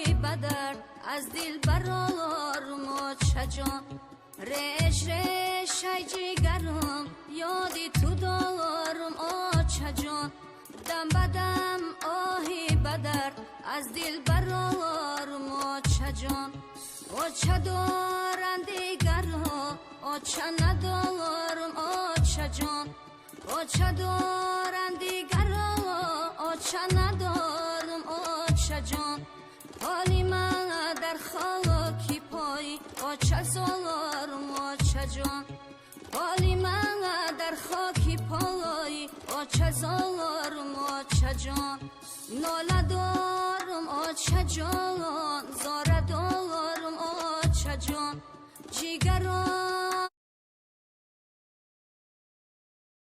آهی بدر از دل برارم آچه جان ریش ریش ای جیگرم یادی تو دارم آچه جان دم بدم آهی بدر از دل برارم آچه جان آچه دارن دیگرها آچه ندارم آچه جان آچه دارن دیگرها آچه ندارم آچه جان حالی من در خاکی پای آچه زارم آچه جان حالی من در خاکی پای آچه زارم آچه جان ناله دارم آچه جان زاره دارم آچه جان جیگران